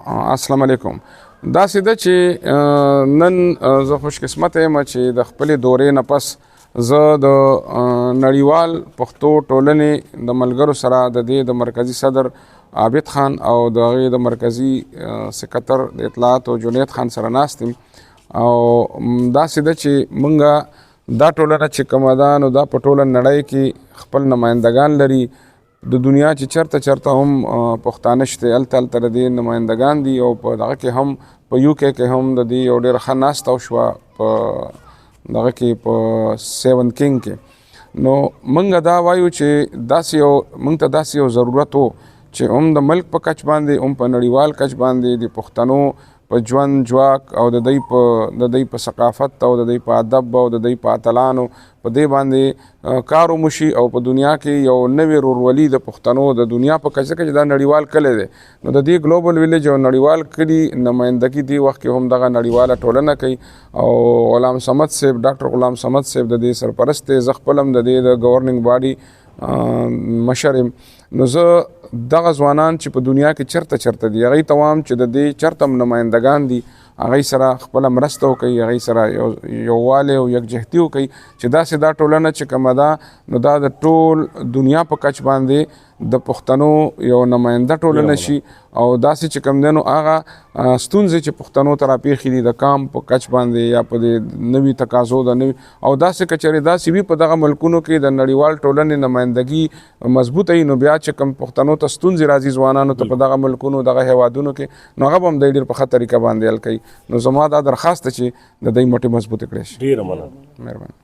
السلام علیکم. داسې ده چې نن زه خوش قسمته یم چې د خپلې دورې نه پس زه د نړیوال پښتو ټولنې د ملګرو سره د دې د مرکزي صدر عابد خان او د هغې د مرکزي سکتر د اطلاعاتو جنید خان سره ناست یم او داسې ده چې مونږ دا ټولنه چې کومه ده نو دا په ټوله نړۍ کې خپل نمایندګان لري. د دنیا چې چرته هم پښتانه شته هلته د دې نمایندګان دي او په دغه کې هم په یو کې هم د دې یو ډېره ښه ناسته وشوه په دغه کې په 7 کینګ کې. نو موږ دا وایو چې موږ ته داسې یو ضرورت و چې هم د ملک په کچ باندې هم په نړیوال کچ باندې د پښتنو په ژوند جواک او د دوی په ثقافت او د دوی په ادب او د دوی په اتلانو په دې باندې کار وشي او په دنیا کې یو نوې ورورولي د پښتنو د دنیا په کچه کې دا نړیوال کلی دی. نو د دې ګلوبل ویلیج او نړیوال کلي نمایندګي دې وخت کې هم دغه نړیواله ټولنه کوي او غلام صمد صاحب ډاکټر غلام صمد صاحب د دې سرپرست دی. زه خپل هم د دې د ګورننګ باډي مشر یم. نو زه دغه ځوانان چې په دنیا کې چرته دي هغوی ته وایم چې د دې چرته هم نمایندګان دي هغوی سره خپله مرسته وکړي، هغوی سره یووالی او یکجهتي وکړي چې داسې دا ټولنه چې کومه ده نو دا د ټول دنیا په کچ باندې د پښتنو یو نماینده ټولنه شي او داسې چې کوم دی نو هغه ستونزې چې پښتنو ته راپېښې دي د کام په کچ باندې یا په دې نوي تقاضو د نوي او داسې که چېرې داسې وي په دغه ملکونو کې د نړیوال ټولنې نمایندګي مضبوطه وي نو بیا چې کوم پښتنو ته ستونزې راځي ځوانانو ته په دغه ملکونو دغه هیوادونو کې نو هغه به هم دی ډېر په ښه طریقه باندې حل کوي. نو زما دا درخواست ده چې د دوی مټې مضبوطې کړی شي. ډېره مننه. مهرباني.